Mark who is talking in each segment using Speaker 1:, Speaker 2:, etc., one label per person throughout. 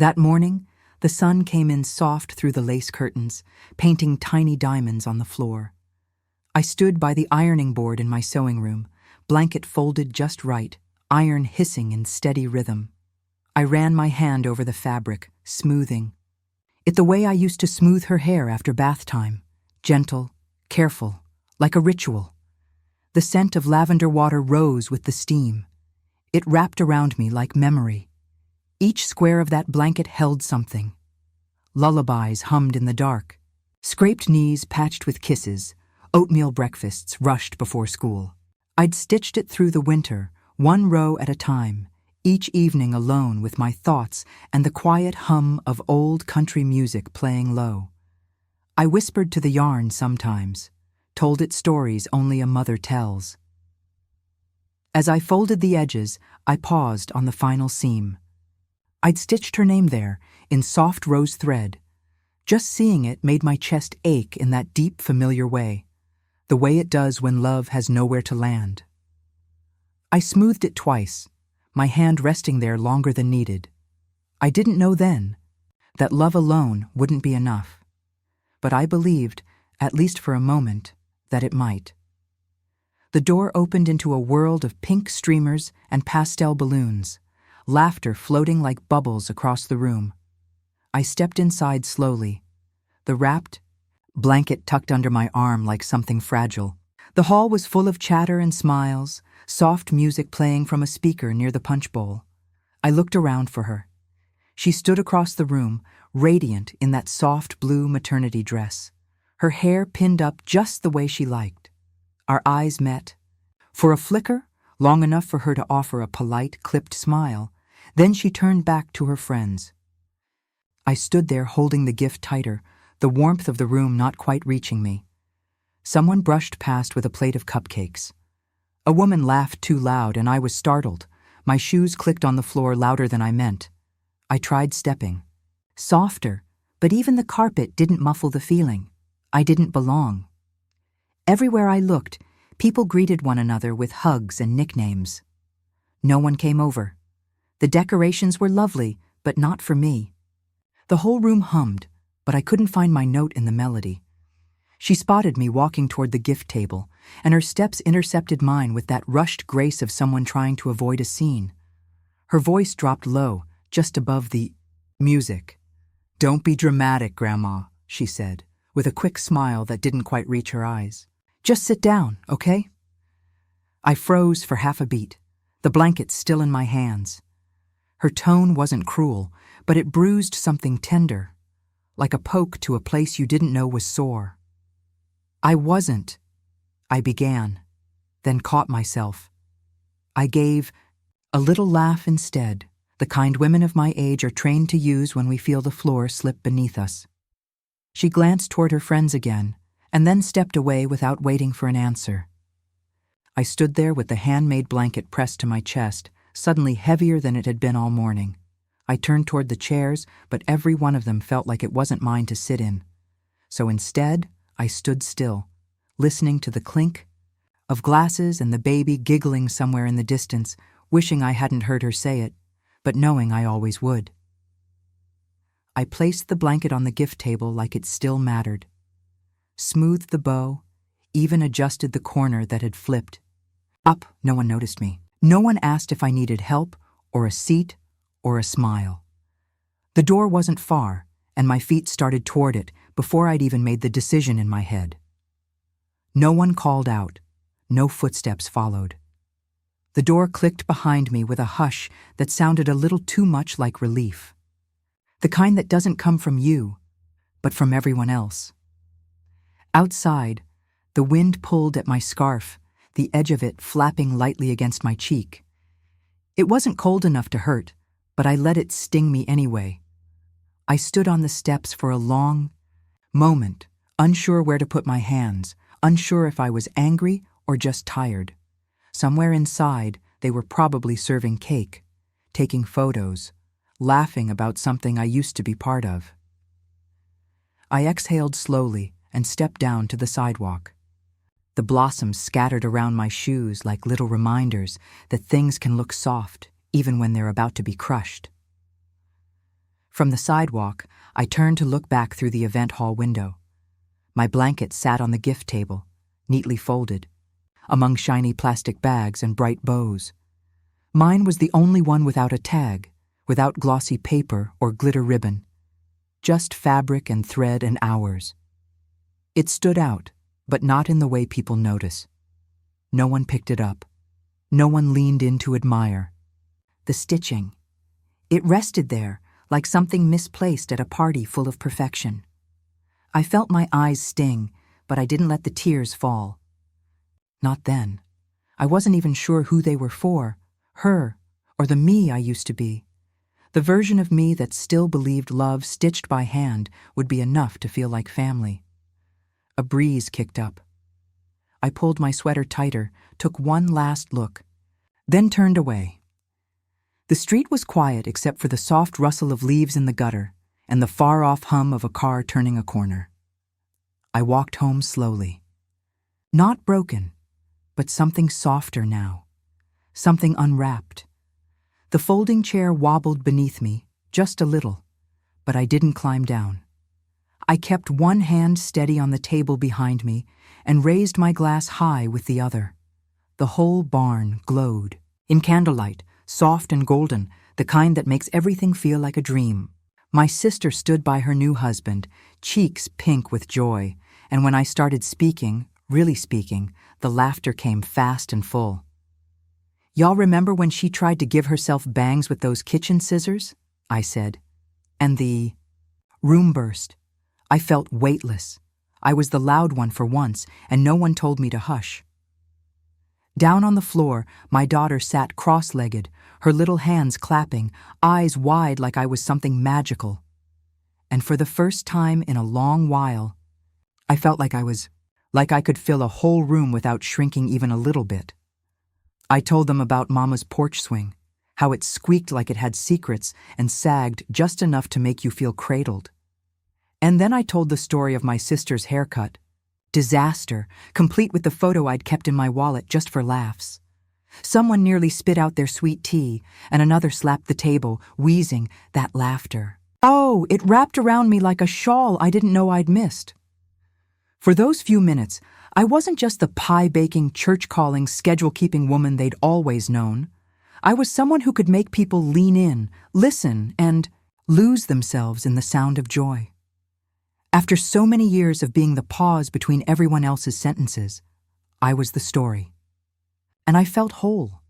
Speaker 1: That morning, the sun came in soft through the lace curtains, painting tiny diamonds on the floor. I stood by the ironing board in my sewing room, blanket folded just right, iron hissing in steady rhythm. I ran my hand over the fabric, smoothing it the way I used to smooth her hair after bath time, gentle, careful, like a ritual. The scent of lavender water rose with the steam. It wrapped around me like memory. Each square of that blanket held something. Lullabies hummed in the dark, scraped knees patched with kisses, oatmeal breakfasts rushed before school. I'd stitched it through the winter, one row at a time, each evening alone with my thoughts and the quiet hum of old country music playing low. I whispered to the yarn sometimes, told it stories only a mother tells. As I folded the edges, I paused on the final seam. I'd stitched her name there, in soft rose thread. Just seeing it made my chest ache in that deep, familiar way, the way it does when love has nowhere to land. I smoothed it twice, my hand resting there longer than needed. I didn't know then that love alone wouldn't be enough, but I believed, at least for a moment, that it might. The door opened into a world of pink streamers and pastel balloons, laughter floating like bubbles across the room. I stepped inside slowly, the wrapped blanket tucked under my arm like something fragile. The hall was full of chatter and smiles, soft music playing from a speaker near the punch bowl. I looked around for her. She stood across the room, radiant in that soft blue maternity dress, her hair pinned up just the way she liked. Our eyes met. For a flicker, long enough for her to offer a polite, clipped smile, then she turned back to her friends. I stood there holding the gift tighter, the warmth of the room not quite reaching me. Someone brushed past with a plate of cupcakes. A woman laughed too loud and I was startled. My shoes clicked on the floor louder than I meant. I tried stepping. Softer, but even the carpet didn't muffle the feeling. I didn't belong. Everywhere I looked, people greeted one another with hugs and nicknames. No one came over. The decorations were lovely, but not for me. The whole room hummed, but I couldn't find my note in the melody. She spotted me walking toward the gift table, and her steps intercepted mine with that rushed grace of someone trying to avoid a scene. Her voice dropped low, just above the music. "Don't be dramatic, Grandma," she said, with a quick smile that didn't quite reach her eyes. "Just sit down, okay?" I froze for half a beat, the blanket still in my hands. Her tone wasn't cruel, but it bruised something tender, like a poke to a place you didn't know was sore. I began, then caught myself. I gave a little laugh instead, the kind women of my age are trained to use when we feel the floor slip beneath us. She glanced toward her friends again, and then stepped away without waiting for an answer. I stood there with the handmade blanket pressed to my chest, suddenly heavier than it had been all morning. I turned toward the chairs, but every one of them felt like it wasn't mine to sit in. So instead, I stood still, listening to the clink of glasses and the baby giggling somewhere in the distance, wishing I hadn't heard her say it, but knowing I always would. I placed the blanket on the gift table like it still mattered, smoothed the bow, even adjusted the corner that had flipped. Up, no one noticed me. No one asked if I needed help, or a seat, or a smile. The door wasn't far, and my feet started toward it before I'd even made the decision in my head. No one called out. No footsteps followed. The door clicked behind me with a hush that sounded a little too much like relief. The kind that doesn't come from you, but from everyone else. Outside, the wind pulled at my scarf, the edge of it flapping lightly against my cheek. It wasn't cold enough to hurt, but I let it sting me anyway. I stood on the steps for a long moment, unsure where to put my hands, unsure if I was angry or just tired. Somewhere inside, they were probably serving cake, taking photos, laughing about something I used to be part of. I exhaled slowly and stepped down to the sidewalk. The blossoms scattered around my shoes like little reminders that things can look soft even when they're about to be crushed. From the sidewalk, I turned to look back through the event hall window. My blanket sat on the gift table, neatly folded, among shiny plastic bags and bright bows. Mine was the only one without a tag, without glossy paper or glitter ribbon. Just fabric and thread and hours. It stood out, but not in the way people notice. No one picked it up. No one leaned in to admire. The stitching. It rested there, like something misplaced at a party full of perfection. I felt my eyes sting, but I didn't let the tears fall. Not then. I wasn't even sure who they were for, her, or the me I used to be. The version of me that still believed love stitched by hand would be enough to feel like family. A breeze kicked up. I pulled my sweater tighter, took one last look, then turned away. The street was quiet except for the soft rustle of leaves in the gutter and the far-off hum of a car turning a corner. I walked home slowly. Not broken, but something softer now. Something unwrapped. The folding chair wobbled beneath me, just a little, but I didn't climb down. I kept one hand steady on the table behind me and raised my glass high with the other. The whole barn glowed. In candlelight, soft and golden, the kind that makes everything feel like a dream. My sister stood by her new husband, cheeks pink with joy, and when I started speaking, really speaking, the laughter came fast and full. "Y'all remember when she tried to give herself bangs with those kitchen scissors?" I said. And the room burst. I felt weightless. I was the loud one for once, and no one told me to hush. Down on the floor, my daughter sat cross-legged, her little hands clapping, eyes wide like I was something magical. And for the first time in a long while, I felt like I could fill a whole room without shrinking even a little bit. I told them about Mama's porch swing, how it squeaked like it had secrets and sagged just enough to make you feel cradled. And then I told the story of my sister's haircut. Disaster, complete with the photo I'd kept in my wallet just for laughs. Someone nearly spit out their sweet tea, and another slapped the table, wheezing, that laughter. Oh, it wrapped around me like a shawl I didn't know I'd missed. For those few minutes, I wasn't just the pie-baking, church-calling, schedule-keeping woman they'd always known. I was someone who could make people lean in, listen, and lose themselves in the sound of joy. After so many years of being the pause between everyone else's sentences, I was the story. And I felt whole.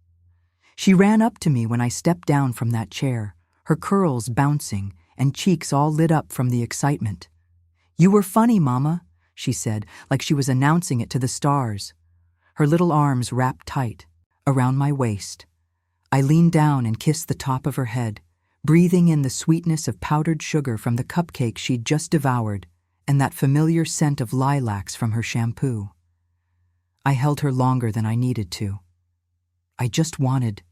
Speaker 1: She ran up to me when I stepped down from that chair, her curls bouncing and cheeks all lit up from the excitement. "You were funny, Mama," she said, like she was announcing it to the stars. Her little arms wrapped tight, around my waist. I leaned down and kissed the top of her head, breathing in the sweetness of powdered sugar from the cupcake she'd just devoured, and that familiar scent of lilacs from her shampoo. I held her longer than I needed to. I just wanted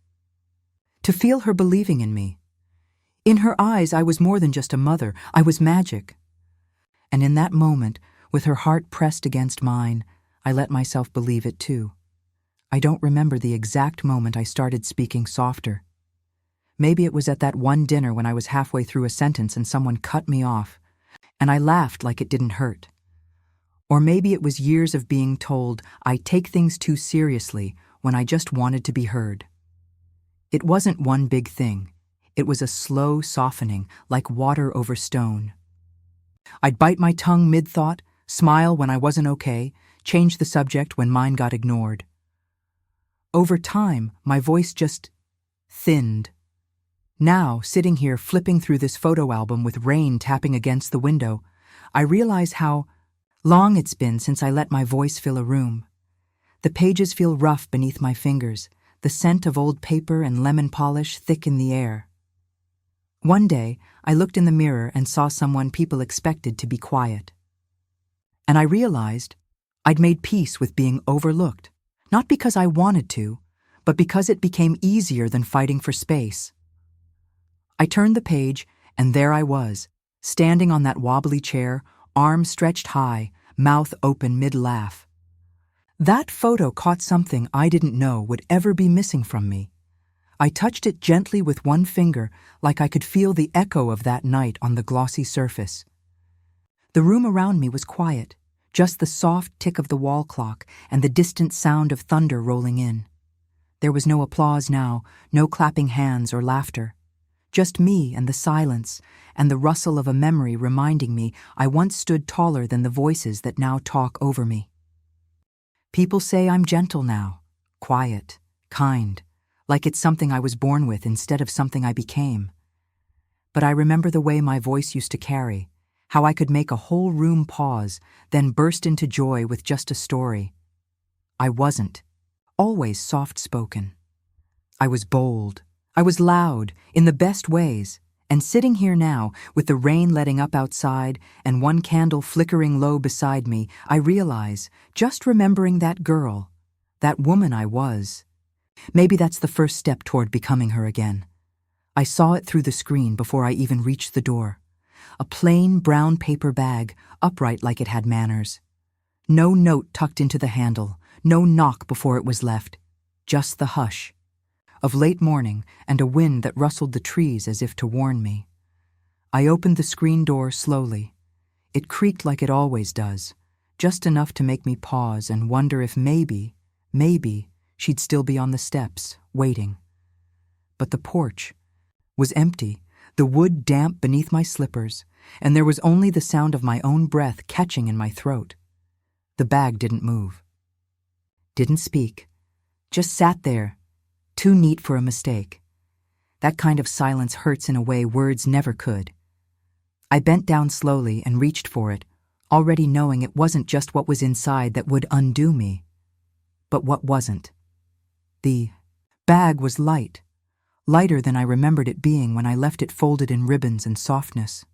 Speaker 1: to feel her believing in me. In her eyes, I was more than just a mother. I was magic. And in that moment, with her heart pressed against mine, I let myself believe it too. I don't remember the exact moment I started speaking softer. Maybe it was at that one dinner when I was halfway through a sentence and someone cut me off, and I laughed like it didn't hurt. Or maybe it was years of being told I take things too seriously when I just wanted to be heard. It wasn't one big thing. It was a slow softening, like water over stone. I'd bite my tongue mid-thought, smile when I wasn't okay, change the subject when mine got ignored. Over time, my voice just thinned. Now, sitting here flipping through this photo album with rain tapping against the window, I realize how long it's been since I let my voice fill a room. The pages feel rough beneath my fingers, the scent of old paper and lemon polish thick in the air. One day, I looked in the mirror and saw someone people expected to be quiet. And I realized I'd made peace with being overlooked, not because I wanted to, but because it became easier than fighting for space. I turned the page, and there I was, standing on that wobbly chair, arms stretched high, mouth open mid-laugh. That photo caught something I didn't know would ever be missing from me. I touched it gently with one finger, like I could feel the echo of that night on the glossy surface. The room around me was quiet, just the soft tick of the wall clock and the distant sound of thunder rolling in. There was no applause now, no clapping hands or laughter. Just me and the silence, and the rustle of a memory reminding me I once stood taller than the voices that now talk over me. People say I'm gentle now, quiet, kind, like it's something I was born with instead of something I became. But I remember the way my voice used to carry, how I could make a whole room pause, then burst into joy with just a story. I wasn't always soft-spoken. I was bold. I was loud, in the best ways, and sitting here now, with the rain letting up outside and one candle flickering low beside me, I realize, just remembering that girl, that woman I was, maybe that's the first step toward becoming her again. I saw it through the screen before I even reached the door. A plain brown paper bag, upright like it had manners. No note tucked into the handle, no knock before it was left, just the hush of late morning and a wind that rustled the trees as if to warn me. I opened the screen door slowly. It creaked like it always does, just enough to make me pause and wonder if maybe she'd still be on the steps, waiting. But the porch was empty, the wood damp beneath my slippers, and there was only the sound of my own breath catching in my throat. The bag didn't move. Didn't speak. Just sat there, too neat for a mistake. That kind of silence hurts in a way words never could. I bent down slowly and reached for it, already knowing it wasn't just what was inside that would undo me, but what wasn't. The bag was light, lighter than I remembered it being when I left it folded in ribbons and softness.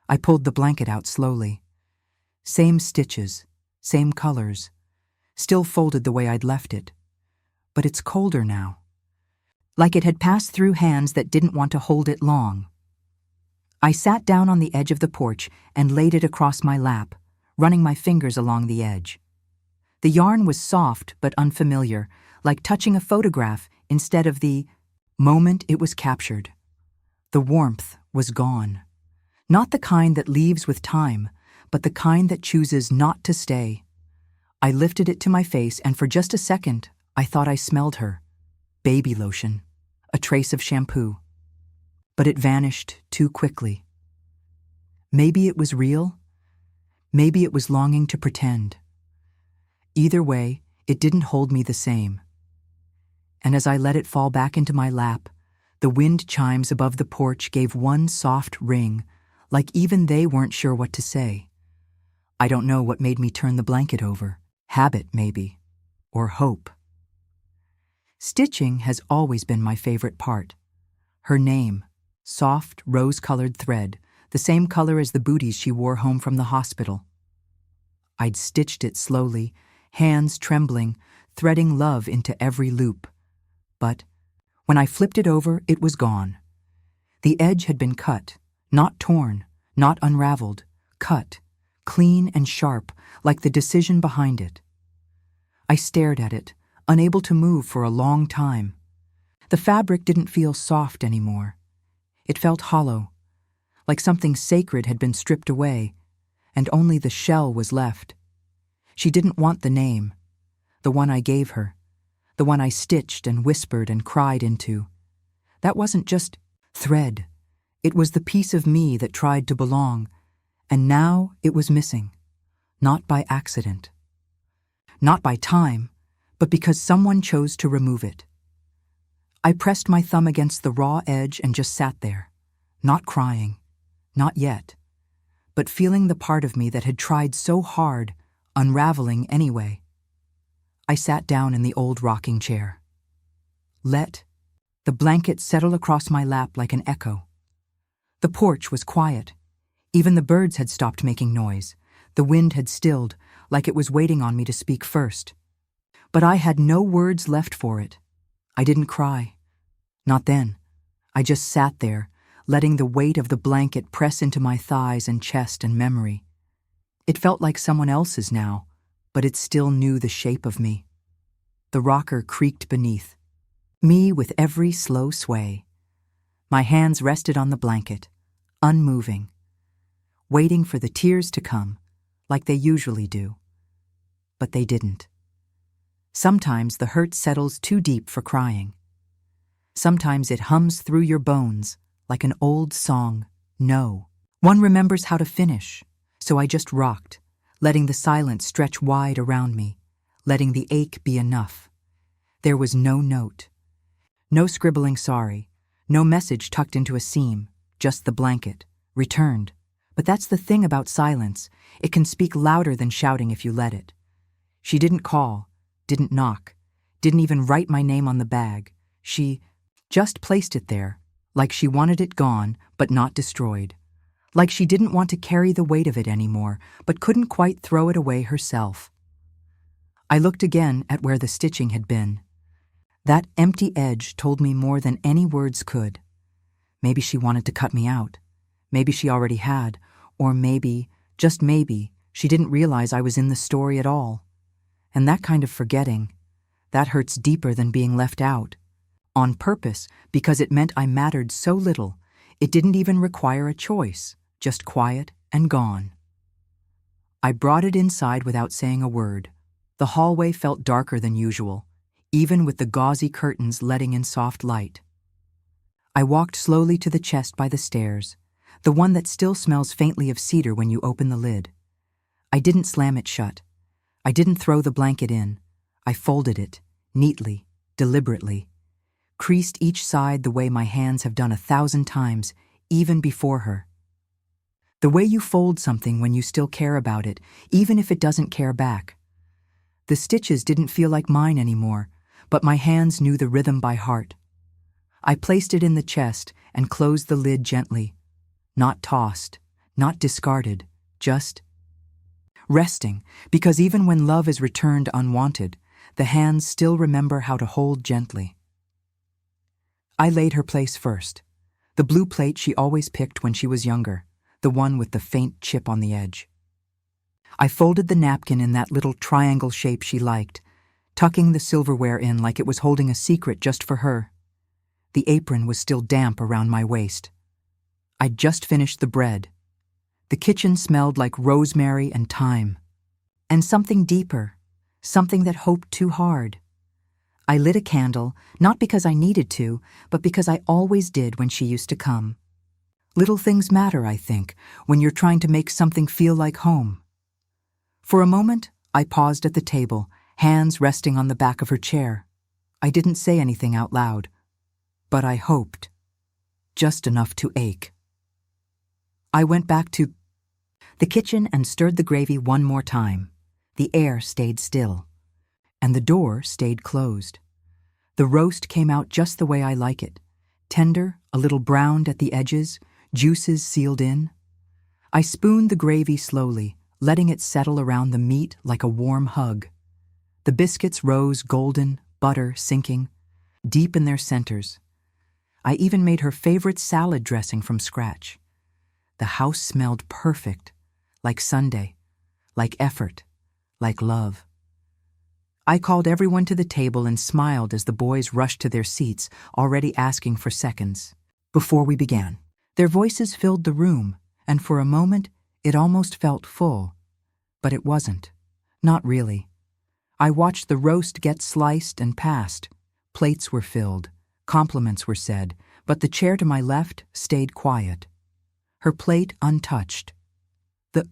Speaker 1: I pulled the blanket out slowly. Same stitches, same colors, still folded the way I'd left it. But it's colder now, like it had passed through hands that didn't want to hold it long. I sat down on the edge of the porch and laid it across my lap, running my fingers along the edge. The yarn was soft but unfamiliar, like touching a photograph instead of the moment it was captured. The warmth was gone. Not the kind that leaves with time, but the kind that chooses not to stay. I lifted it to my face, and for just a second, I thought I smelled her. Baby lotion, a trace of shampoo. But it vanished too quickly. Maybe it was real. Maybe it was longing to pretend. Either way, it didn't hold me the same. And as I let it fall back into my lap, the wind chimes above the porch gave one soft ring, like even they weren't sure what to say. I don't know what made me turn the blanket over. Habit, maybe. Or hope. Stitching has always been my favorite part. Her name, soft, rose-colored thread, the same color as the booties she wore home from the hospital. I'd stitched it slowly, hands trembling, threading love into every loop. But when I flipped it over, it was gone. The edge had been cut, not torn, not unraveled, cut, clean and sharp, like the decision behind it. I stared at it, unable to move for a long time. The fabric didn't feel soft anymore. It felt hollow, like something sacred had been stripped away, and only the shell was left. She didn't want the name, the one I gave her, the one I stitched and whispered and cried into. That wasn't just thread. It was the piece of me that tried to belong, and now it was missing, not by accident. Not by time, but because someone chose to remove it. I pressed my thumb against the raw edge and just sat there, not crying, not yet, but feeling the part of me that had tried so hard, unraveling anyway. I sat down in the old rocking chair. Let the blanket settle across my lap like an echo. The porch was quiet. Even the birds had stopped making noise. The wind had stilled, like it was waiting on me to speak first. But I had no words left for it. I didn't cry. Not then. I just sat there, letting the weight of the blanket press into my thighs and chest and memory. It felt like someone else's now, but it still knew the shape of me. The rocker creaked beneath. Me with every slow sway. My hands rested on the blanket, unmoving, waiting for the tears to come, like they usually do. But they didn't. Sometimes the hurt settles too deep for crying. Sometimes it hums through your bones like an old song, No. One remembers how to finish, so I just rocked, letting the silence stretch wide around me, letting the ache be enough. There was no note, no scribbling sorry, no message tucked into a seam, just the blanket, returned. But that's the thing about silence, it can speak louder than shouting if you let it. She didn't call, didn't knock, didn't even write my name on the bag. She just placed it there, like she wanted it gone, but not destroyed. Like she didn't want to carry the weight of it anymore, but couldn't quite throw it away herself. I looked again at where the stitching had been. That empty edge told me more than any words could. Maybe she wanted to cut me out. Maybe she already had. Or maybe, just maybe, she didn't realize I was in the story at all. And that kind of forgetting, that hurts deeper than being left out. On purpose, because it meant I mattered so little. It didn't even require a choice, just quiet and gone. I brought it inside without saying a word. The hallway felt darker than usual, even with the gauzy curtains letting in soft light. I walked slowly to the chest by the stairs, the one that still smells faintly of cedar when you open the lid. I didn't slam it shut. I didn't throw the blanket in. I folded it, neatly, deliberately, creased each side the way my hands have done 1,000 times, even before her. The way you fold something when you still care about it, even if it doesn't care back. The stitches didn't feel like mine anymore, but my hands knew the rhythm by heart. I placed it in the chest and closed the lid gently. Not tossed, not discarded, just resting, because even when love is returned unwanted, the hands still remember how to hold gently. I laid her place first, the blue plate she always picked when she was younger, the one with the faint chip on the edge. I folded the napkin in that little triangle shape she liked, tucking the silverware in like it was holding a secret just for her. The apron was still damp around my waist. I'd just finished the bread. The kitchen smelled like rosemary and thyme. And something deeper, something that hoped too hard. I lit a candle, not because I needed to, but because I always did when she used to come. Little things matter, I think, when you're trying to make something feel like home. For a moment, I paused at the table, hands resting on the back of her chair. I didn't say anything out loud, but I hoped. Just enough to ache. I went back to the kitchen and stirred the gravy one more time. The air stayed still, and the door stayed closed. The roast came out just the way I like it, tender, a little browned at the edges, juices sealed in. I spooned the gravy slowly, letting it settle around the meat like a warm hug. The biscuits rose golden, butter sinking, deep in their centers. I even made her favorite salad dressing from scratch. The house smelled perfect, like Sunday, like effort, like love. I called everyone to the table and smiled as the boys rushed to their seats, already asking for seconds. Before we began, their voices filled the room, and for a moment it almost felt full. But it wasn't. Not really. I watched the roast get sliced and passed. Plates were filled, compliments were said, but the chair to my left stayed quiet. Her plate untouched. The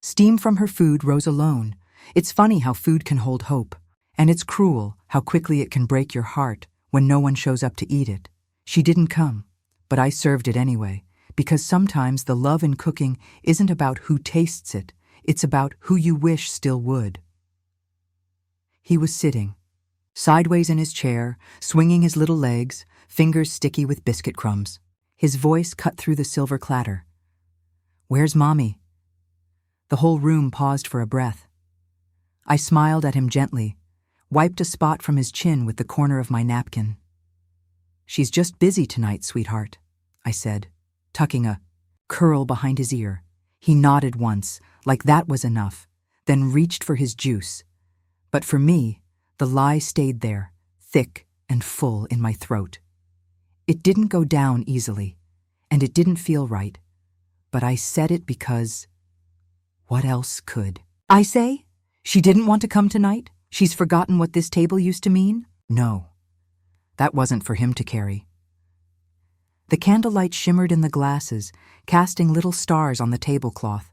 Speaker 1: steam from her food rose alone. It's funny how food can hold hope. And it's cruel how quickly it can break your heart when no one shows up to eat it. She didn't come, but I served it anyway, because sometimes the love in cooking isn't about who tastes it, it's about who you wish still would. He was sitting, sideways in his chair, swinging his little legs, fingers sticky with biscuit crumbs. His voice cut through the silver clatter. "Where's Mommy?" The whole room paused for a breath. I smiled at him gently, wiped a spot from his chin with the corner of my napkin. "She's just busy tonight, sweetheart," I said, tucking a curl behind his ear. He nodded once, like that was enough, then reached for his juice. But for me, the lie stayed there, thick, and full in my throat. It didn't go down easily, and it didn't feel right, but I said it because what else could? I say, she didn't want to come tonight? She's forgotten what this table used to mean? No, that wasn't for him to carry. The candlelight shimmered in the glasses, casting little stars on the tablecloth,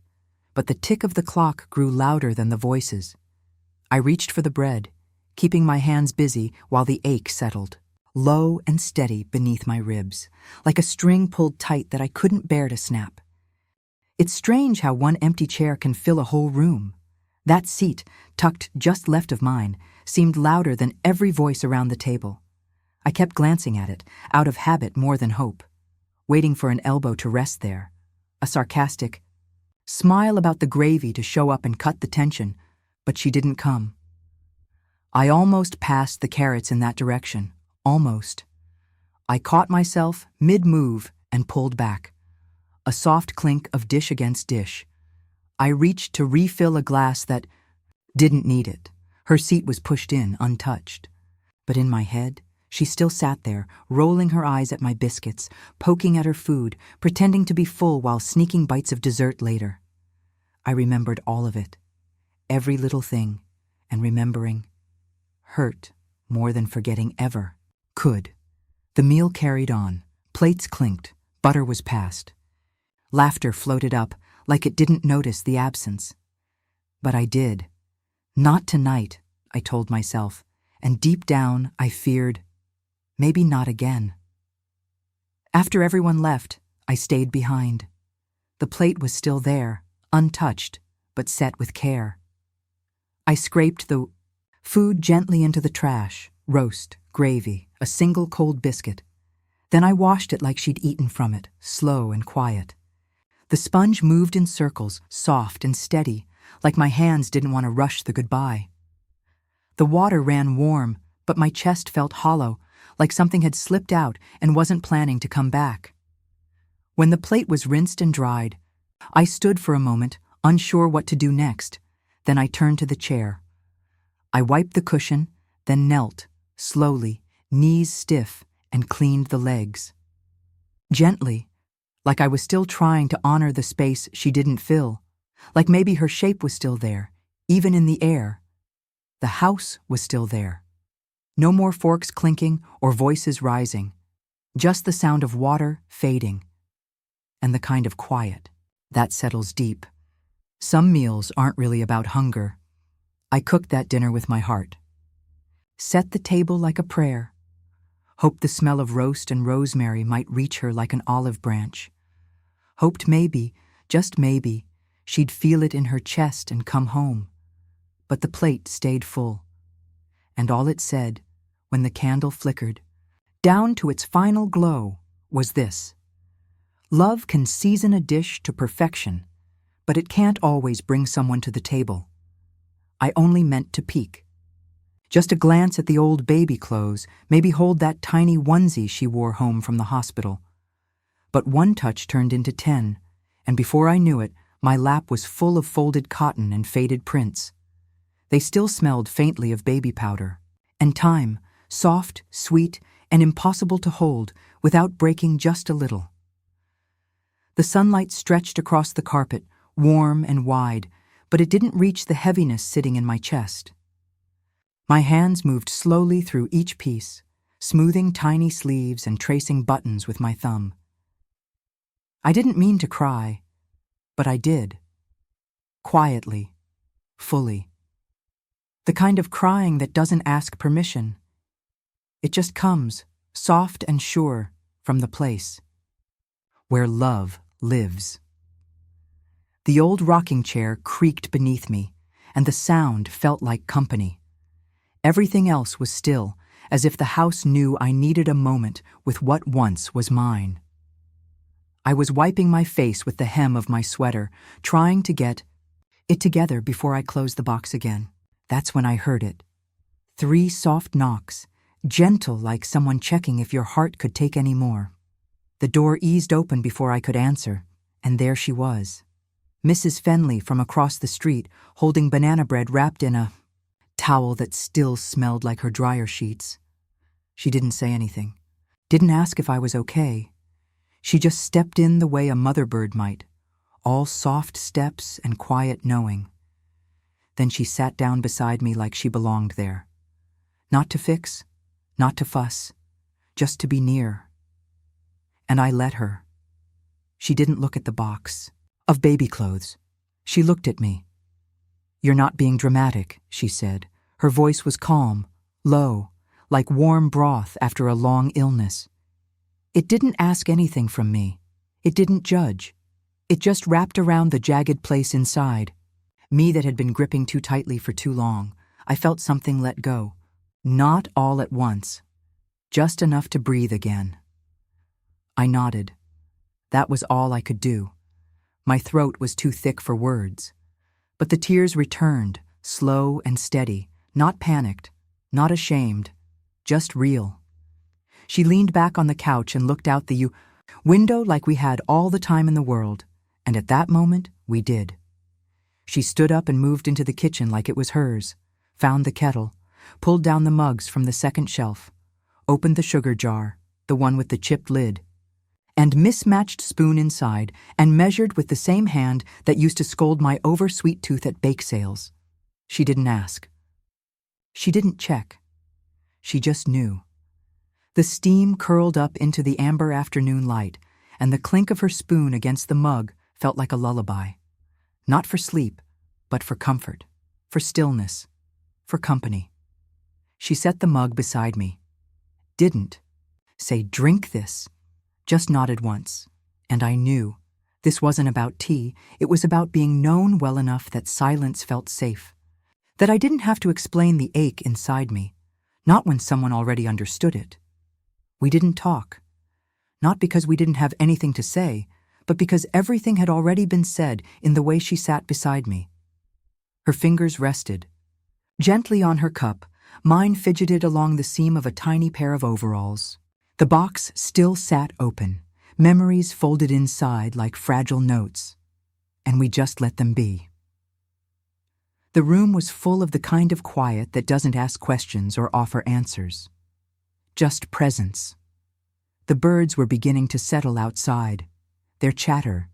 Speaker 1: but the tick of the clock grew louder than the voices. I reached for the bread, keeping my hands busy while the ache settled, low and steady beneath my ribs, like a string pulled tight that I couldn't bear to snap. It's strange how one empty chair can fill a whole room. That seat, tucked just left of mine, seemed louder than every voice around the table. I kept glancing at it, out of habit more than hope, waiting for an elbow to rest there, a sarcastic smile about the gravy to show up and cut the tension, but she didn't come. I almost passed the carrots in that direction, almost. I caught myself mid-move and pulled back. A soft clink of dish against dish. I reached to refill a glass that didn't need it. Her seat was pushed in, untouched. But in my head, she still sat there, rolling her eyes at my biscuits, poking at her food, pretending to be full while sneaking bites of dessert later. I remembered all of it, every little thing, and remembering hurt more than forgetting ever could. The meal carried on. Plates clinked. Butter was passed. Laughter floated up like it didn't notice the absence. But I did. Not tonight, I told myself, and deep down I feared, maybe not again. After everyone left, I stayed behind. The plate was still there, untouched, but set with care. I scraped the food gently into the trash, roast, gravy, a single cold biscuit. Then I washed it like she'd eaten from it, slow and quiet. The sponge moved in circles, soft and steady, like my hands didn't want to rush the goodbye. The water ran warm, but my chest felt hollow, like something had slipped out and wasn't planning to come back. When the plate was rinsed and dried, I stood for a moment, unsure what to do next. Then I turned to the chair. I wiped the cushion, then knelt, slowly, knees stiff, and cleaned the legs. Gently, like I was still trying to honor the space she didn't fill, like maybe her shape was still there, even in the air. The house was still there. No more forks clinking or voices rising, just the sound of water fading, and the kind of quiet that settles deep. Some meals aren't really about hunger. I cooked that dinner with my heart. Set the table like a prayer. Hoped the smell of roast and rosemary might reach her like an olive branch. Hoped maybe, just maybe, she'd feel it in her chest and come home. But the plate stayed full. And all it said, when the candle flickered, down to its final glow, was this: love can season a dish to perfection, but it can't always bring someone to the table. I only meant to peek. Just a glance at the old baby clothes, maybe hold that tiny onesie she wore home from the hospital. But one touch turned into 10, and before I knew it, my lap was full of folded cotton and faded prints. They still smelled faintly of baby powder, and time, soft, sweet, and impossible to hold without breaking just a little. The sunlight stretched across the carpet, warm and wide, but it didn't reach the heaviness sitting in my chest. My hands moved slowly through each piece, smoothing tiny sleeves and tracing buttons with my thumb. I didn't mean to cry, but I did. Quietly, fully. The kind of crying that doesn't ask permission. It just comes, soft and sure, from the place where love lives. The old rocking chair creaked beneath me, and the sound felt like company. Everything else was still, as if the house knew I needed a moment with what once was mine. I was wiping my face with the hem of my sweater, trying to get it together before I closed the box again. That's when I heard it. 3 soft knocks, gentle like someone checking if your heart could take any more. The door eased open before I could answer, and there she was. Mrs. Fenley from across the street, holding banana bread wrapped in a towel that still smelled like her dryer sheets. She didn't say anything, didn't ask if I was okay. She just stepped in the way a mother bird might, all soft steps and quiet knowing. Then she sat down beside me like she belonged there. Not to fix, not to fuss, just to be near. And I let her. She didn't look at the box of baby clothes. She looked at me. "You're not being dramatic," she said. Her voice was calm, low, like warm broth after a long illness. It didn't ask anything from me. It didn't judge. It just wrapped around the jagged place inside. Me that had been gripping too tightly for too long. I felt something let go. Not all at once. Just enough to breathe again. I nodded. That was all I could do. My throat was too thick for words. But the tears returned, slow and steady, not panicked, not ashamed, just real. She leaned back on the couch and looked out the window like we had all the time in the world, and at that moment, we did. She stood up and moved into the kitchen like it was hers, found the kettle, pulled down the mugs from the second shelf, opened the sugar jar, the one with the chipped lid, and mismatched spoon inside, and measured with the same hand that used to scold my over-sweet tooth at bake sales. She didn't ask. She didn't check. She just knew. The steam curled up into the amber afternoon light, and the clink of her spoon against the mug felt like a lullaby. Not for sleep, but for comfort, for stillness, for company. She set the mug beside me. Didn't say, "Drink this." Just nodded once, and I knew. This wasn't about tea, it was about being known well enough that silence felt safe. That I didn't have to explain the ache inside me, not when someone already understood it. We didn't talk. Not because we didn't have anything to say, but because everything had already been said in the way she sat beside me. Her fingers rested. Gently on her cup, mine fidgeted along the seam of a tiny pair of overalls. The box still sat open, memories folded inside like fragile notes, and we just let them be. The room was full of the kind of quiet that doesn't ask questions or offer answers. Just presence. The birds were beginning to settle outside, their chatter,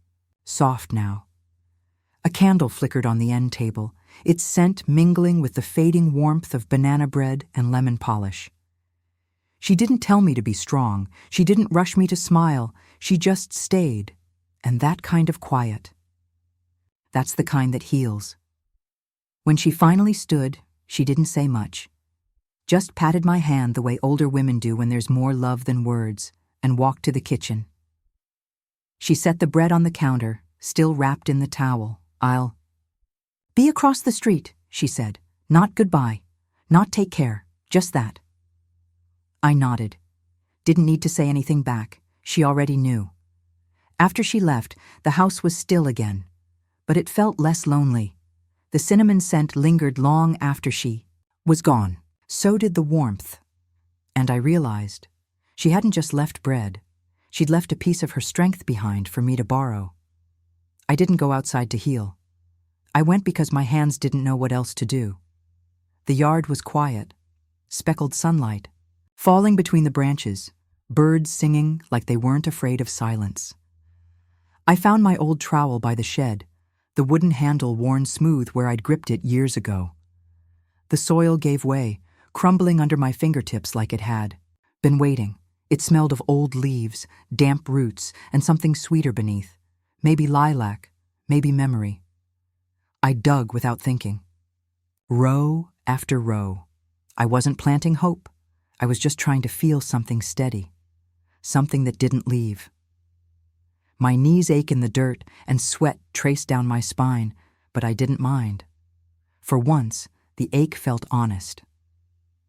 Speaker 1: soft now. A candle flickered on the end table, its scent mingling with the fading warmth of banana bread and lemon polish. She didn't tell me to be strong, she didn't rush me to smile, she just stayed, and that kind of quiet. That's the kind that heals. When she finally stood, she didn't say much. Just patted my hand the way older women do when there's more love than words, and walked to the kitchen. She set the bread on the counter, still wrapped in the towel. "I'll be across the street," she said. "Not goodbye, not take care, just that." I nodded. Didn't need to say anything back. She already knew. After she left, the house was still again, but it felt less lonely. The cinnamon scent lingered long after she was gone. So did the warmth. And I realized she hadn't just left bread. She'd left a piece of her strength behind for me to borrow. I didn't go outside to heal. I went because my hands didn't know what else to do. The yard was quiet, speckled sunlight, falling between the branches, birds singing like they weren't afraid of silence. I found my old trowel by the shed, the wooden handle worn smooth where I'd gripped it years ago. The soil gave way, crumbling under my fingertips like it had. Been waiting. It smelled of old leaves, damp roots, and something sweeter beneath. Maybe lilac, maybe memory. I dug without thinking. Row after row. I wasn't planting hope. I was just trying to feel something steady. Something that didn't leave. My knees ache in the dirt and sweat traced down my spine, but I didn't mind. For once, the ache felt honest.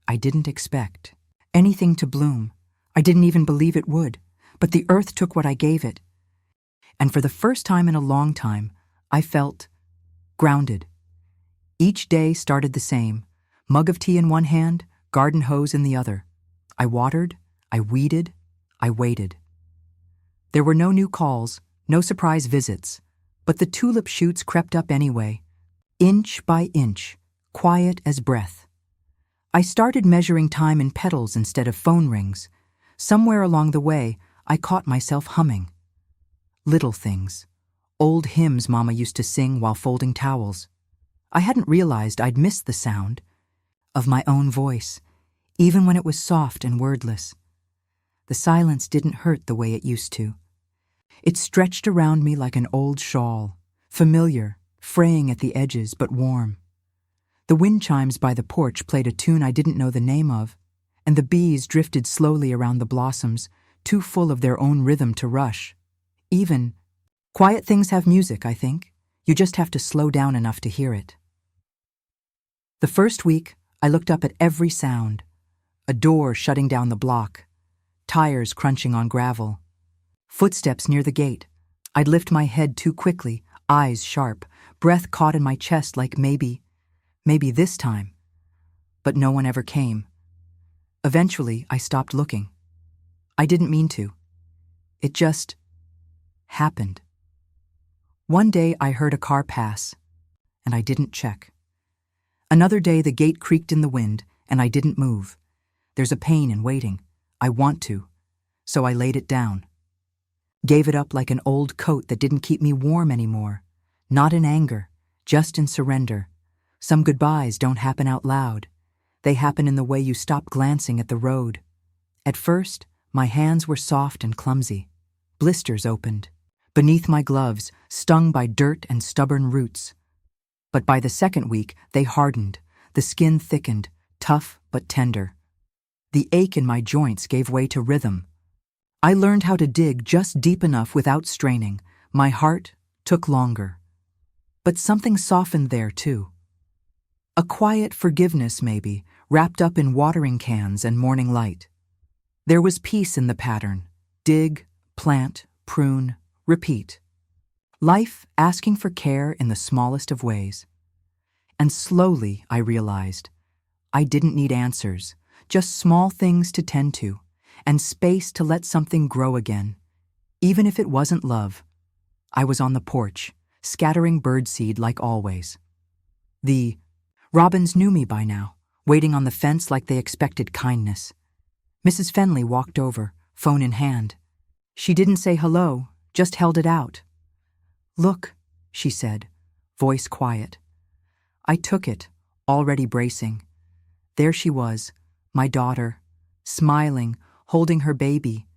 Speaker 1: I didn't expect anything to bloom. I didn't even believe it would, but the earth took what I gave it. And for the first time in a long time, I felt grounded. Each day started the same, mug of tea in one hand, garden hose in the other. I watered, I weeded, I waited. There were no new calls, no surprise visits, but the tulip shoots crept up anyway, inch by inch, quiet as breath. I started measuring time in petals instead of phone rings. Somewhere along the way, I caught myself humming. Little things. Old hymns Mama used to sing while folding towels. I hadn't realized I'd missed the sound of my own voice, even when it was soft and wordless. The silence didn't hurt the way it used to. It stretched around me like an old shawl, familiar, fraying at the edges but warm. The wind chimes by the porch played a tune I didn't know the name of, and the bees drifted slowly around the blossoms, too full of their own rhythm to rush. Even quiet things have music, I think. You just have to slow down enough to hear it. The first week, I looked up at every sound. A door shutting down the block, tires crunching on gravel, footsteps near the gate. I'd lift my head too quickly, eyes sharp, breath caught in my chest like maybe this time. But no one ever came. Eventually, I stopped looking. I didn't mean to. It just happened. One day I heard a car pass, and I didn't check. Another day the gate creaked in the wind, and I didn't move. There's a pain in waiting. I want to, so I laid it down. Gave it up like an old coat that didn't keep me warm anymore. Not in anger, just in surrender. Some goodbyes don't happen out loud. They happen in the way you stop glancing at the road. At first, my hands were soft and clumsy. Blisters opened. Beneath my gloves, stung by dirt and stubborn roots. But by the second week, they hardened. The skin thickened, tough but tender. The ache in my joints gave way to rhythm. I learned how to dig just deep enough without straining. My heart took longer. But something softened there, too. A quiet forgiveness, maybe, wrapped up in watering cans and morning light. There was peace in the pattern. Dig, plant, prune, repeat. Life asking for care in the smallest of ways. And slowly, I realized, I didn't need answers, just small things to tend to, and space to let something grow again. Even if it wasn't love. I was on the porch, scattering birdseed like always. The robins knew me by now, waiting on the fence like they expected kindness. Mrs. Fenley walked over, phone in hand. She didn't say hello, just held it out. "Look," she said, voice quiet. I took it, already bracing. There she was, my daughter, smiling, holding her baby,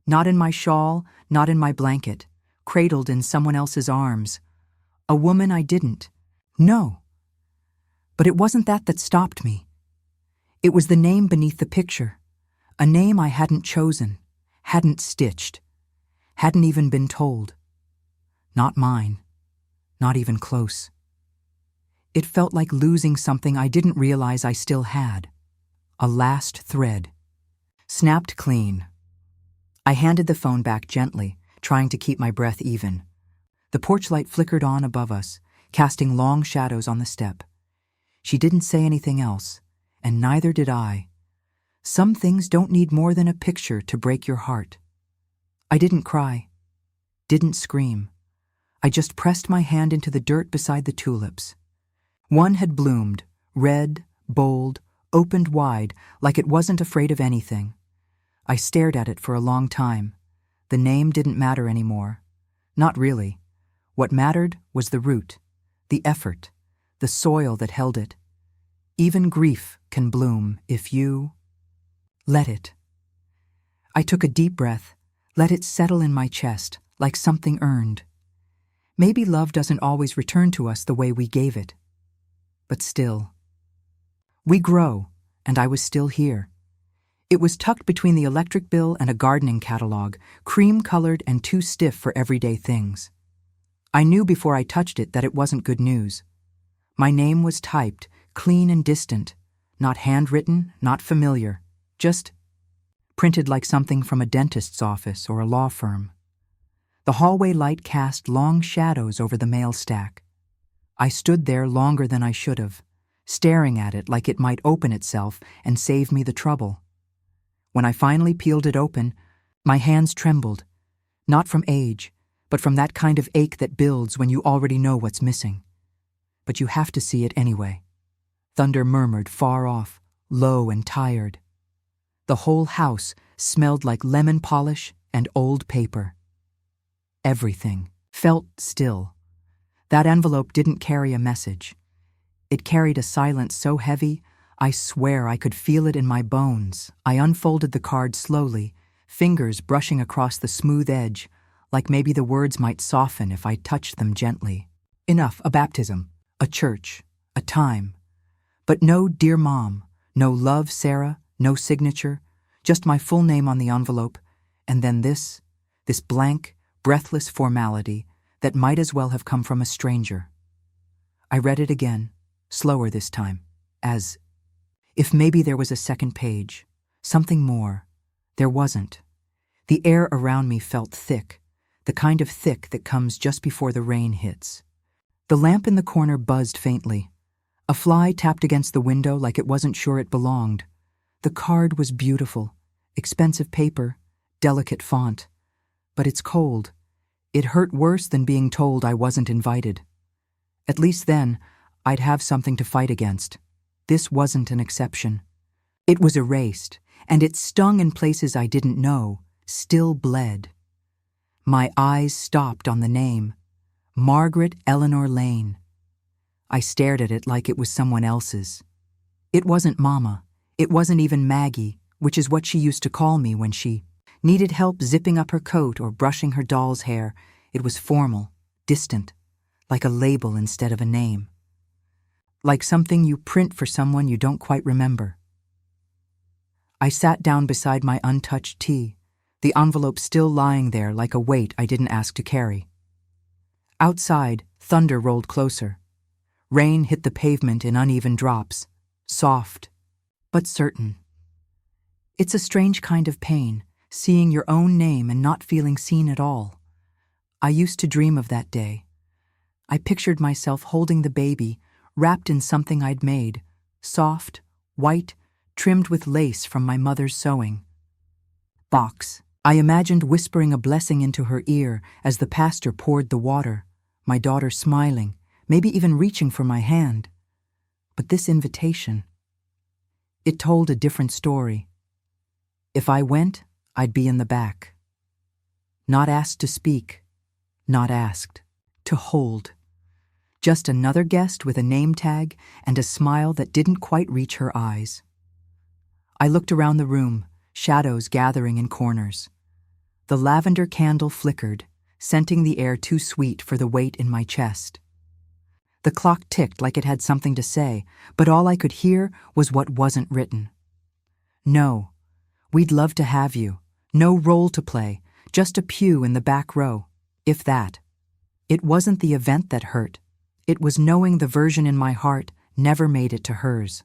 Speaker 1: not in my shawl, not in my blanket, cradled in someone else's arms. A woman I didn't know. But it wasn't that stopped me. It was the name beneath the picture, a name I hadn't chosen, hadn't stitched, hadn't even been told. Not mine, not even close. It felt like losing something I didn't realize I still had. A last thread. Snapped clean. I handed the phone back gently, trying to keep my breath even. The porch light flickered on above us, casting long shadows on the step. She didn't say anything else, and neither did I. Some things don't need more than a picture to break your heart. I didn't cry, didn't scream. I just pressed my hand into the dirt beside the tulips. One had bloomed, red, bold, opened wide, like it wasn't afraid of anything. I stared at it for a long time. The name didn't matter anymore. Not really. What mattered was the root, the effort, the soil that held it. Even grief can bloom if you let it. I took a deep breath, let it settle in my chest, like something earned. Maybe love doesn't always return to us the way we gave it. But still. We grow, and I was still here. It was tucked between the electric bill and a gardening catalog, cream-colored and too stiff for everyday things. I knew before I touched it that it wasn't good news. My name was typed, clean and distant, not handwritten, not familiar, just printed like something from a dentist's office or a law firm. The hallway light cast long shadows over the mail stack. I stood there longer than I should have, staring at it like it might open itself and save me the trouble. When I finally peeled it open, my hands trembled, not from age, but from that kind of ache that builds when you already know what's missing. But you have to see it anyway. Thunder murmured far off, low and tired. The whole house smelled like lemon polish and old paper. Everything felt still. That envelope didn't carry a message. It carried a silence so heavy, I swear I could feel it in my bones. I unfolded the card slowly, fingers brushing across the smooth edge, like maybe the words might soften if I touched them gently. Enough, a baptism, a church, a time. But no dear mom, no love Sarah, no signature, just my full name on the envelope, and then this blank, breathless formality that might as well have come from a stranger. I read it again, slower this time, as if maybe there was a second page, something more. There wasn't. The air around me felt thick, the kind of thick that comes just before the rain hits. The lamp in the corner buzzed faintly. A fly tapped against the window like it wasn't sure it belonged. The card was beautiful, expensive paper, delicate font. But it's cold. It hurt worse than being told I wasn't invited. At least then, I'd have something to fight against. This wasn't an exception. It was erased, and it stung in places I didn't know, still bled. My eyes stopped on the name, Margaret Eleanor Lane. I stared at it like it was someone else's. It wasn't Mama. It wasn't even Maggie, which is what she used to call me when she needed help zipping up her coat or brushing her doll's hair. It was formal, distant, like a label instead of a name. Like something you print for someone you don't quite remember. I sat down beside my untouched tea, the envelope still lying there like a weight I didn't ask to carry. Outside, thunder rolled closer. Rain hit the pavement in uneven drops, soft, but certain. It's a strange kind of pain, seeing your own name and not feeling seen at all. I used to dream of that day. I pictured myself holding the baby, wrapped in something I'd made, soft, white, trimmed with lace from my mother's sewing. Box. I imagined whispering a blessing into her ear as the pastor poured the water, my daughter smiling, maybe even reaching for my hand. But this invitation, it told a different story. If I went, I'd be in the back. Not asked to speak, not asked to hold. Just another guest with a name tag and a smile that didn't quite reach her eyes. I looked around the room, shadows gathering in corners. The lavender candle flickered, scenting the air too sweet for the weight in my chest. The clock ticked like it had something to say, but all I could hear was what wasn't written. No, we'd love to have you. No role to play, just a pew in the back row, if that. It wasn't the event that hurt. It was knowing the version in my heart never made it to hers.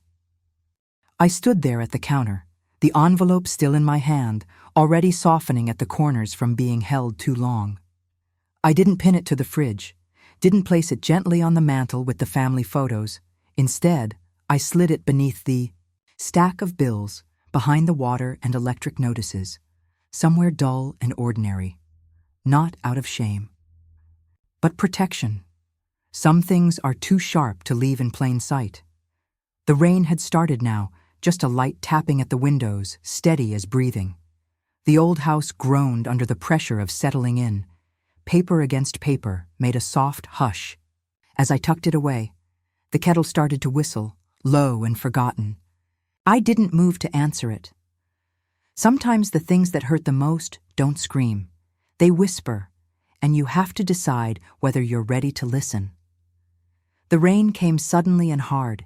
Speaker 1: I stood there at the counter, the envelope still in my hand, already softening at the corners from being held too long. I didn't pin it to the fridge, didn't place it gently on the mantel with the family photos. Instead, I slid it beneath the stack of bills, behind the water and electric notices, somewhere dull and ordinary, not out of shame, but protection. Some things are too sharp to leave in plain sight. The rain had started now, just a light tapping at the windows, steady as breathing. The old house groaned under the pressure of settling in. Paper against paper made a soft hush. As I tucked it away, the kettle started to whistle, low and forgotten. I didn't move to answer it. Sometimes the things that hurt the most don't scream. They whisper, and you have to decide whether you're ready to listen. The rain came suddenly and hard.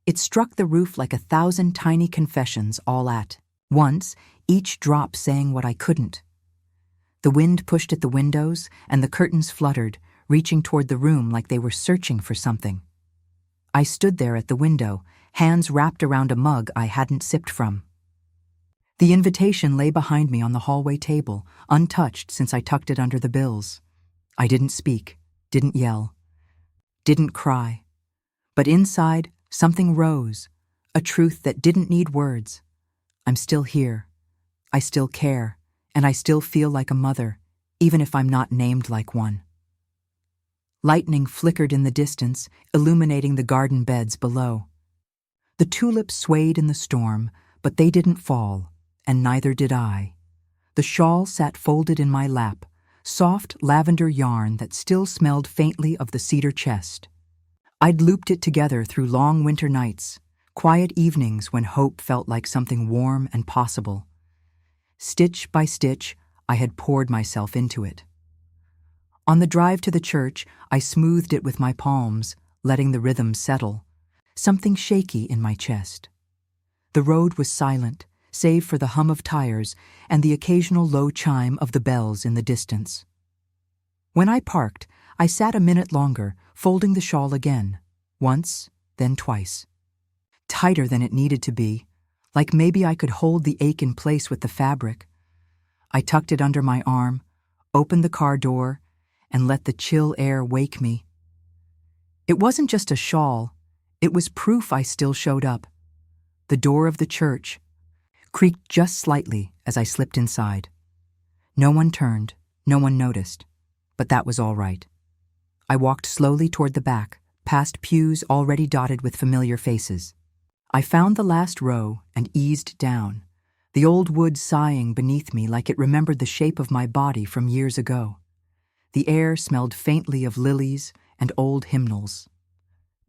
Speaker 1: It struck the roof like 1,000 tiny confessions all at once, each drop saying what I couldn't. The wind pushed at the windows, and the curtains fluttered, reaching toward the room like they were searching for something. I stood there at the window, hands wrapped around a mug I hadn't sipped from. The invitation lay behind me on the hallway table, untouched since I tucked it under the bills. I didn't speak, didn't yell, didn't cry. But inside, something rose, a truth that didn't need words. I'm still here. I still care, and I still feel like a mother, even if I'm not named like one. Lightning flickered in the distance, illuminating the garden beds below. The tulips swayed in the storm, but they didn't fall, and neither did I. The shawl sat folded in my lap, soft lavender yarn that still smelled faintly of the cedar chest. I'd looped it together through long winter nights, quiet evenings when hope felt like something warm and possible. Stitch by stitch, I had poured myself into it. On the drive to the church, I smoothed it with my palms, letting the rhythm settle, something shaky in my chest. The road was silent, save for the hum of tires and the occasional low chime of the bells in the distance. When I parked, I sat a minute longer, folding the shawl again, once, then twice. Tighter than it needed to be, like maybe I could hold the ache in place with the fabric. I tucked it under my arm, opened the car door, and let the chill air wake me. It wasn't just a shawl, it was proof I still showed up. The door of the church creaked just slightly as I slipped inside. No one turned, no one noticed, but that was all right. I walked slowly toward the back, past pews already dotted with familiar faces. I found the last row and eased down, the old wood sighing beneath me like it remembered the shape of my body from years ago. The air smelled faintly of lilies and old hymnals.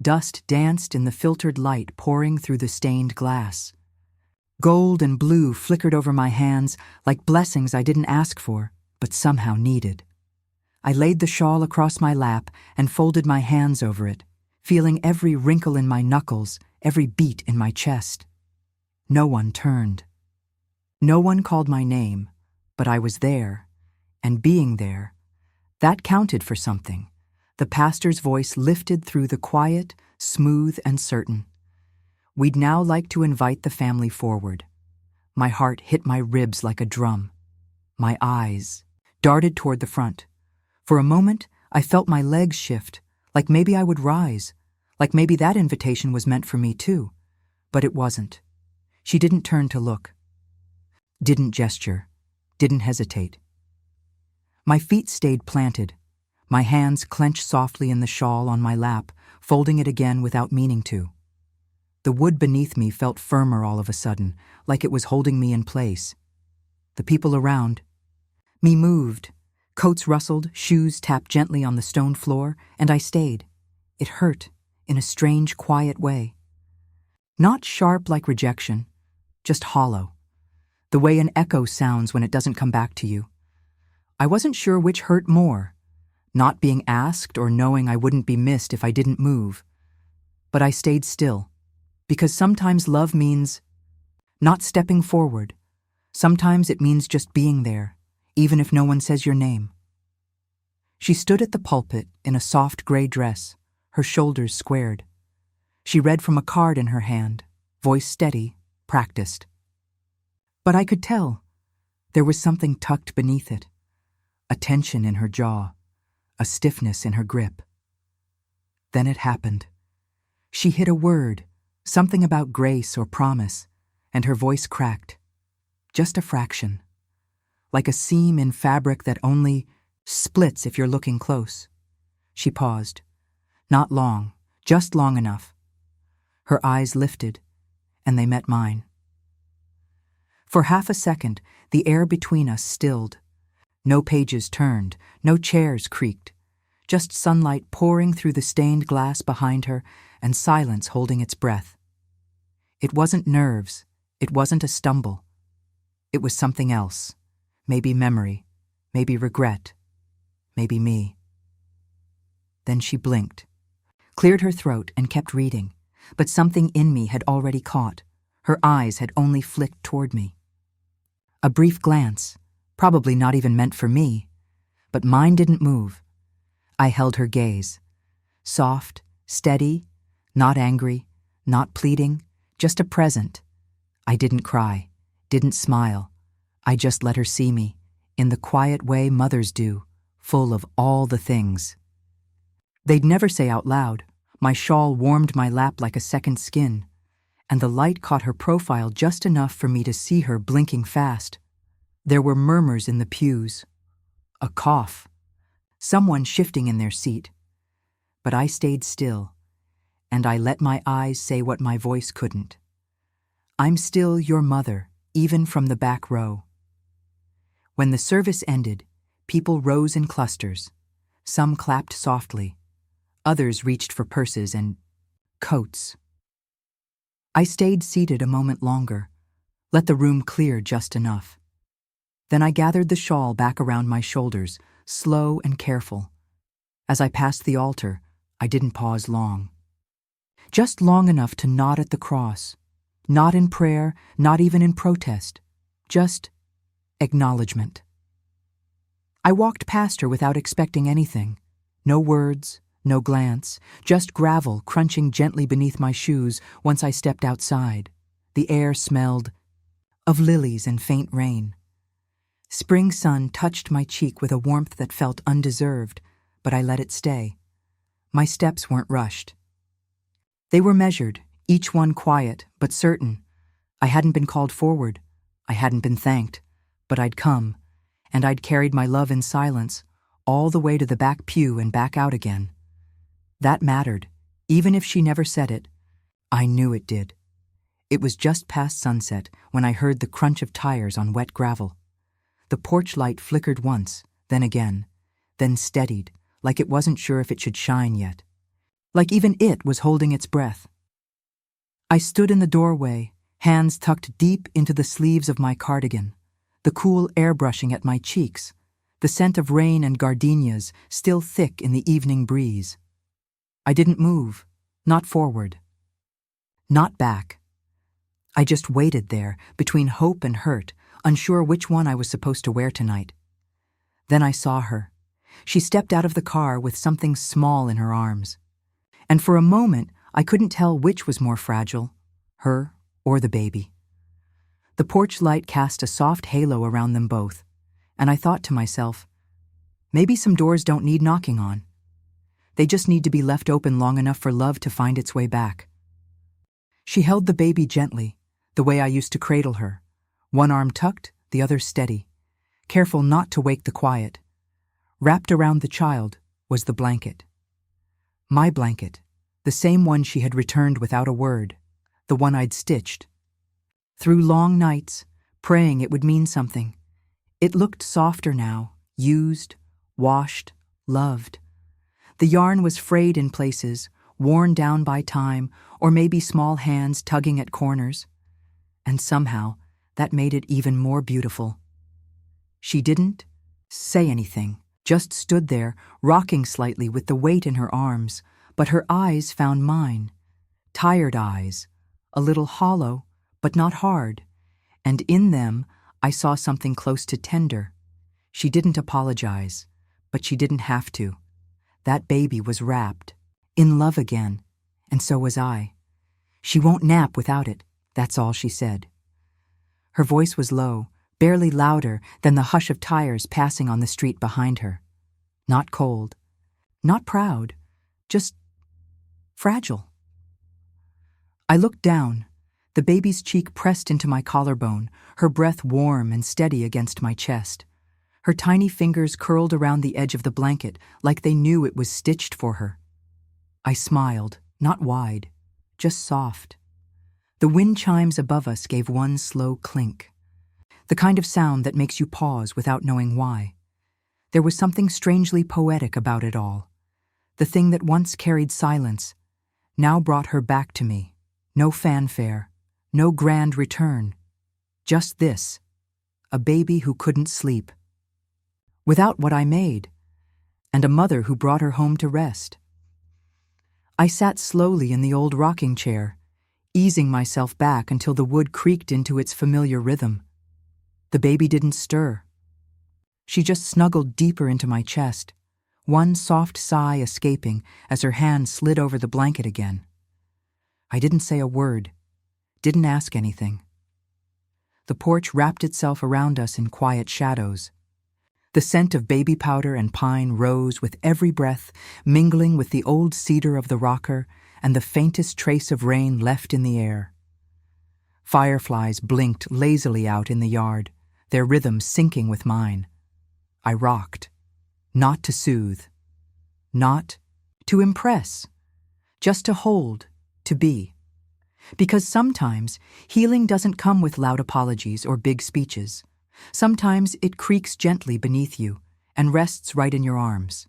Speaker 1: Dust danced in the filtered light pouring through the stained glass. Gold and blue flickered over my hands like blessings I didn't ask for, but somehow needed. I laid the shawl across my lap and folded my hands over it, feeling every wrinkle in my knuckles, every beat in my chest. No one turned. No one called my name, but I was there, and being there, that counted for something. The pastor's voice lifted through the quiet, smooth and certain. We'd now like to invite the family forward. My heart hit my ribs like a drum. My eyes darted toward the front. For a moment, I felt my legs shift, like maybe I would rise, like maybe that invitation was meant for me too. But it wasn't. She didn't turn to look. Didn't gesture. Didn't hesitate. My feet stayed planted. My hands clenched softly in the shawl on my lap, folding it again without meaning to. The wood beneath me felt firmer all of a sudden, like it was holding me in place. The people around me moved. Coats rustled, shoes tapped gently on the stone floor, and I stayed. It hurt, in a strange, quiet way. Not sharp like rejection, just hollow. The way an echo sounds when it doesn't come back to you. I wasn't sure which hurt more, not being asked or knowing I wouldn't be missed if I didn't move. But I stayed still, because sometimes love means not stepping forward. Sometimes it means just being there, even if no one says your name. She stood at the pulpit in a soft gray dress, her shoulders squared. She read from a card in her hand, voice steady, practiced. But I could tell there was something tucked beneath it, a tension in her jaw, a stiffness in her grip. Then it happened. She hit a word, something about grace or promise, and her voice cracked. Just a fraction. Like a seam in fabric that only splits if you're looking close. She paused. Not long, just long enough. Her eyes lifted, and they met mine. For half a second, the air between us stilled. No pages turned, no chairs creaked. Just sunlight pouring through the stained glass behind her and silence holding its breath. It wasn't nerves. It wasn't a stumble. It was something else. Maybe memory. Maybe regret. Maybe me. Then she blinked, cleared her throat and kept reading, but something in me had already caught. Her eyes had only flicked toward me. A brief glance, probably not even meant for me, but mine didn't move. I held her gaze. Soft, steady, not angry, not pleading, just a present. I didn't cry, didn't smile. I just let her see me, in the quiet way mothers do, full of all the things. They'd never say out loud. My shawl warmed my lap like a second skin, and the light caught her profile just enough for me to see her blinking fast. There were murmurs in the pews, a cough, someone shifting in their seat. But I stayed still, and I let my eyes say what my voice couldn't. I'm still your mother, even from the back row. When the service ended, people rose in clusters. Some clapped softly. Others reached for purses and coats. I stayed seated a moment longer, let the room clear just enough. Then I gathered the shawl back around my shoulders, slow and careful. As I passed the altar, I didn't pause long. Just long enough to nod at the cross, not in prayer, not even in protest, just acknowledgement. I walked past her without expecting anything. No words, no glance, just gravel crunching gently beneath my shoes once I stepped outside. The air smelled of lilies and faint rain. Spring sun touched my cheek with a warmth that felt undeserved, but I let it stay. My steps weren't rushed. They were measured, each one quiet but certain. I hadn't been called forward. I hadn't been thanked. But I'd come, and I'd carried my love in silence, all the way to the back pew and back out again. That mattered, even if she never said it. I knew it did. It was just past sunset when I heard the crunch of tires on wet gravel. The porch light flickered once, then again, then steadied, like it wasn't sure if it should shine yet. Like even it was holding its breath. I stood in the doorway, hands tucked deep into the sleeves of my cardigan, the cool air brushing at my cheeks, the scent of rain and gardenias still thick in the evening breeze. I didn't move, not forward, not back. I just waited there, between hope and hurt, unsure which one I was supposed to wear tonight. Then I saw her. She stepped out of the car with something small in her arms. And for a moment, I couldn't tell which was more fragile, her or the baby. The porch light cast a soft halo around them both, and I thought to myself, maybe some doors don't need knocking on. They just need to be left open long enough for love to find its way back. She held the baby gently, the way I used to cradle her, one arm tucked, the other steady, careful not to wake the quiet. Wrapped around the child was the blanket. My blanket, the same one she had returned without a word, the one I'd stitched. Through long nights, praying it would mean something, it looked softer now, used, washed, loved. The yarn was frayed in places, worn down by time, or maybe small hands tugging at corners. And somehow, that made it even more beautiful. She didn't say anything, just stood there, rocking slightly with the weight in her arms, but her eyes found mine. Tired eyes, a little hollow, but not hard, and in them I saw something close to tender. She didn't apologize, but she didn't have to. That baby was wrapped, in love again, and so was I. She won't nap without it, that's all she said. Her voice was low, barely louder than the hush of tires passing on the street behind her. Not cold, not proud, just fragile. I looked down, the baby's cheek pressed into my collarbone, her breath warm and steady against my chest. Her tiny fingers curled around the edge of the blanket like they knew it was stitched for her. I smiled, not wide, just soft. The wind chimes above us gave one slow clink, the kind of sound that makes you pause without knowing why. There was something strangely poetic about it all. The thing that once carried silence now brought her back to me. No fanfare, no grand return. Just this, a baby who couldn't sleep. Without what I made, and a mother who brought her home to rest. I sat slowly in the old rocking chair, easing myself back until the wood creaked into its familiar rhythm. The baby didn't stir. She just snuggled deeper into my chest, one soft sigh escaping as her hand slid over the blanket again. I didn't say a word, didn't ask anything. The porch wrapped itself around us in quiet shadows. The scent of baby powder and pine rose with every breath, mingling with the old cedar of the rocker and the faintest trace of rain left in the air. Fireflies blinked lazily out in the yard, their rhythm syncing with mine. I rocked, not to soothe, not to impress, just to hold, to be. Because sometimes healing doesn't come with loud apologies or big speeches. Sometimes it creaks gently beneath you and rests right in your arms.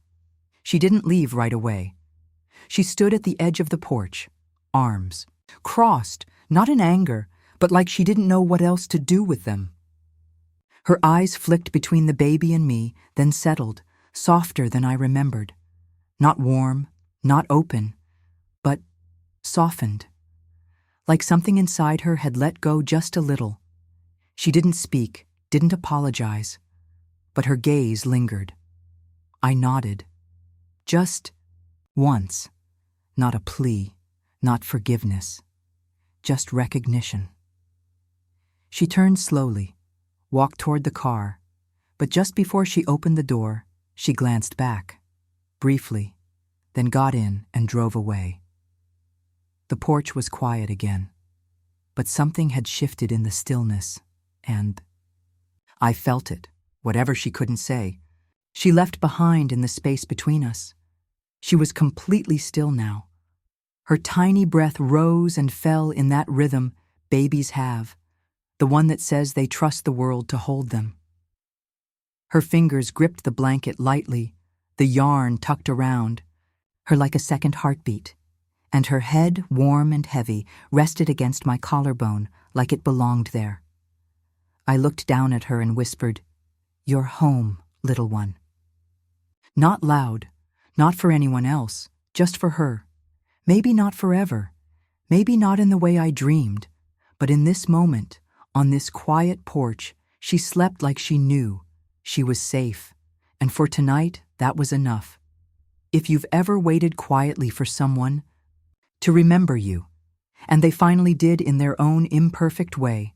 Speaker 1: She didn't leave right away. She stood at the edge of the porch, arms crossed, not in anger, but like she didn't know what else to do with them. Her eyes flicked between the baby and me, then settled, softer than I remembered. Not warm, not open, but softened. Like something inside her had let go just a little. She didn't speak, didn't apologize, but her gaze lingered. I nodded. Just once. Not a plea, not forgiveness, just recognition. She turned slowly, walked toward the car, but just before she opened the door, she glanced back, briefly, then got in and drove away. The porch was quiet again, but something had shifted in the stillness, and I felt it, whatever she couldn't say. She left behind in the space between us. She was completely still now. Her tiny breath rose and fell in that rhythm babies have, the one that says they trust the world to hold them. Her fingers gripped the blanket lightly, the yarn tucked around her like a second heartbeat, and her head, warm and heavy, rested against my collarbone like it belonged there. I looked down at her and whispered, "You're home, little one." Not loud, not for anyone else, just for her. Maybe not forever, maybe not in the way I dreamed, but in this moment, on this quiet porch, she slept like she knew she was safe, and for tonight, that was enough. If you've ever waited quietly for someone to remember you, and they finally did in their own imperfect way,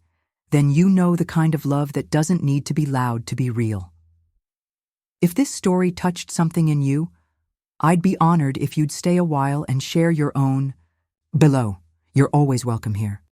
Speaker 1: then you know the kind of love that doesn't need to be loud to be real. If this story touched something in you, I'd be honored if you'd stay a while and share your own below. You're always welcome here.